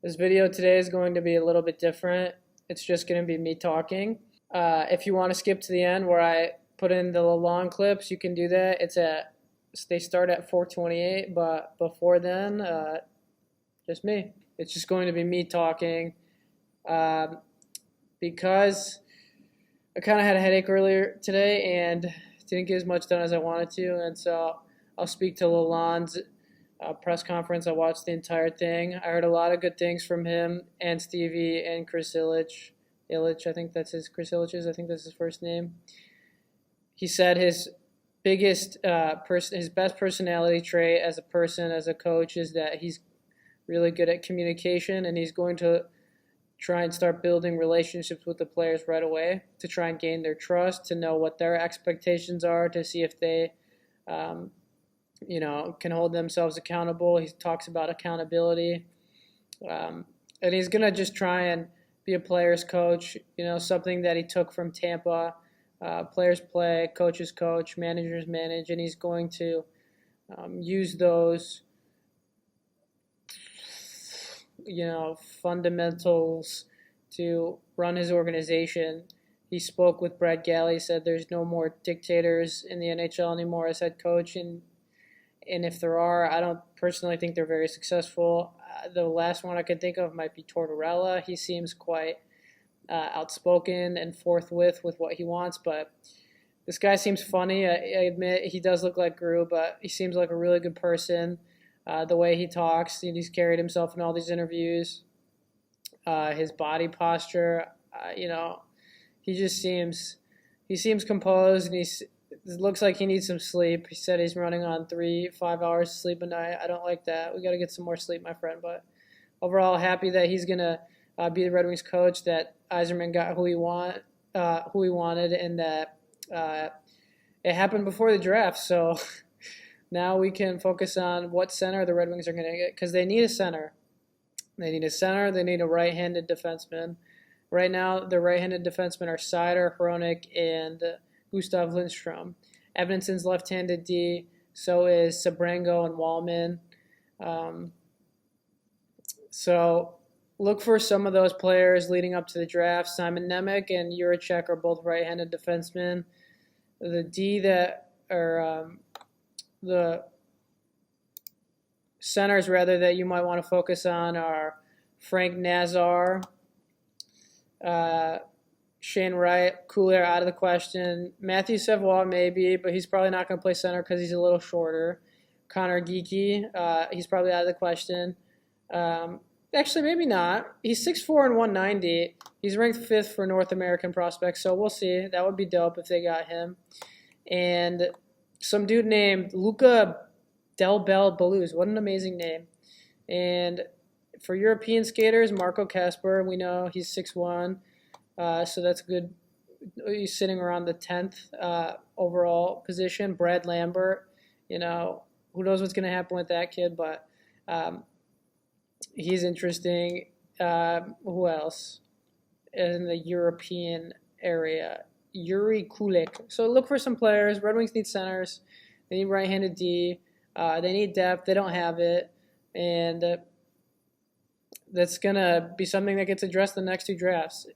This video today is going to be a little bit different. It's just going to be me talking. If you want to skip to the end where I put in the Lalonde clips, you can do that. They start at 4:28, but before then, just me. It's just going to be me talking because I kind of had a headache earlier today and didn't get as much done as I wanted to, and so I'll speak to Lalonde's press conference. I watched the entire thing. I heard a lot of good things from him and Stevie and Chris Ilitch. I think that's Chris Ilitch's. I think that's his first name. He said his his best personality trait as a person, as a coach, is that he's really good at communication, and he's going to try and start building relationships with the players right away to try and gain their trust, to know what their expectations are, to see if they can hold themselves accountable. He talks about accountability. And he's going to just try and be a player's coach, something that he took from Tampa. Players play, coaches coach, managers manage, and he's going to use those, fundamentals to run his organization. He spoke with Brad Galley, said there's no more dictators in the NHL anymore as head coach, and if there are, I don't personally think they're very successful. The last one I could think of might be Tortorella. He seems quite outspoken and forthwith with what he wants, but this guy seems funny. I admit he does look like Gru, but he seems like a really good person. The way he talks, he's carried himself in all these interviews. His body posture, he seems composed, and it looks like he needs some sleep. He said he's running on 3-5 hours of sleep a night. I don't like that. We got to get some more sleep, my friend. But overall, happy that he's gonna be the Red Wings coach. That Yzerman got who he wanted, and that it happened before the draft. So now we can focus on what center the Red Wings are gonna get, because they need a center. They need a center. They need a right-handed defenseman. Right now, the right-handed defensemen are Seider, Hronik, and Gustav Lindstrom. Evansson's left-handed D, so is Sabrango and Wallman. So look for some of those players leading up to the draft. Simon Nemec and Juracek are both right-handed defensemen. The D that are the centers, rather, that you might want to focus on are Frank Nazar, Shane Wright, Coulier out of the question. Matthew Savoie maybe, but he's probably not going to play center because he's a little shorter. Connor Geeky, he's probably out of the question. Actually, maybe not. He's 6'4" and 190. He's ranked 5th for North American prospects, so we'll see. That would be dope if they got him. And some dude named Luca Del Bel Baluz. What an amazing name. And for European skaters, Marco Kasper, we know he's 6'1", so that's good. He's sitting around the 10th overall position. Brad Lambert, who knows what's going to happen with that kid, but he's interesting. Who else in the European area? Yuri Kulik. So look for some players. Red Wings need centers. They need right-handed D. They need depth. They don't have it. And that's going to be something that gets addressed in the next two drafts.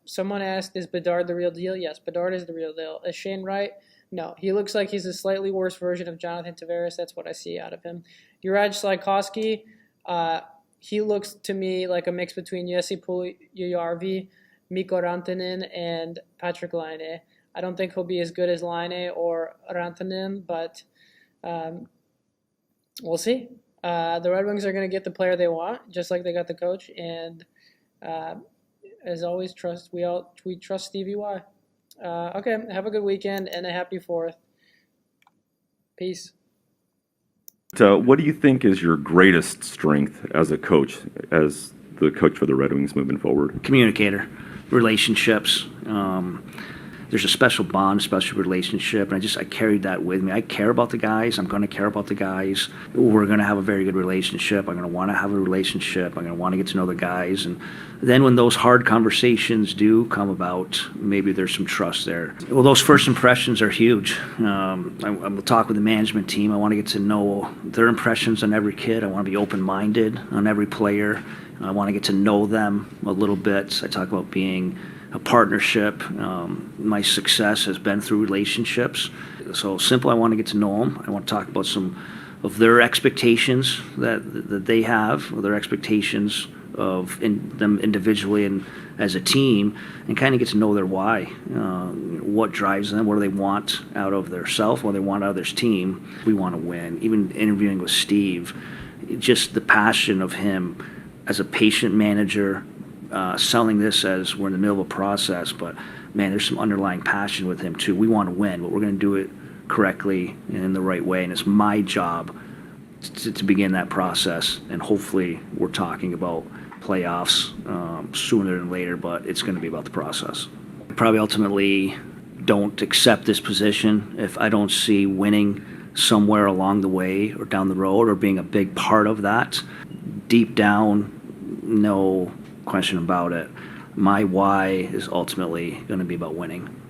Someone asked, is Bedard the real deal? Yes, Bedard is the real deal. Is Shane Wright? No. He looks like he's a slightly worse version of Jonathan Tavares. That's what I see out of him. Juraj Slajkowski, he looks to me like a mix between Jesse Puljujärvi, Mikko Rantanen, and Patrick Laine. I don't think he'll be as good as Laine or Rantanen, but we'll see. The Red Wings are going to get the player they want, just like they got the coach. And as always, we trust Stevie Y. Okay, have a good weekend and a happy 4th. Peace. What do you think is your greatest strength as a coach, as the coach for the Red Wings moving forward? Communicator, relationships. There's a special bond, special relationship, and I carried that with me. I care about the guys. I'm going to care about the guys. We're going to have a very good relationship. I'm going to want to have a relationship. I'm going to want to get to know the guys. And then when those hard conversations do come about, maybe there's some trust there. Well, those first impressions are huge. I will talk with the management team. I want to get to know their impressions on every kid. I want to be open-minded on every player. I want to get to know them a little bit. I talk about being a partnership. My success has been through relationships. So simple, I want to get to know them. I want to talk about some of their expectations that they have, or their expectations of them individually and as a team, and kind of get to know their why, what drives them, what do they want out of their self, what do they want out of their team. We want to win. Even interviewing with Steve, just the passion of him as a patient manager, selling this as we're in the middle of a process, but man, there's some underlying passion with him too. We want to win, but we're going to do it correctly and in the right way, and it's my job to begin that process, and hopefully we're talking about playoffs sooner than later, but it's going to be about the process. I probably ultimately don't accept this position if I don't see winning somewhere along the way or down the road or being a big part of that. Deep down, no question about it, my why is ultimately going to be about winning.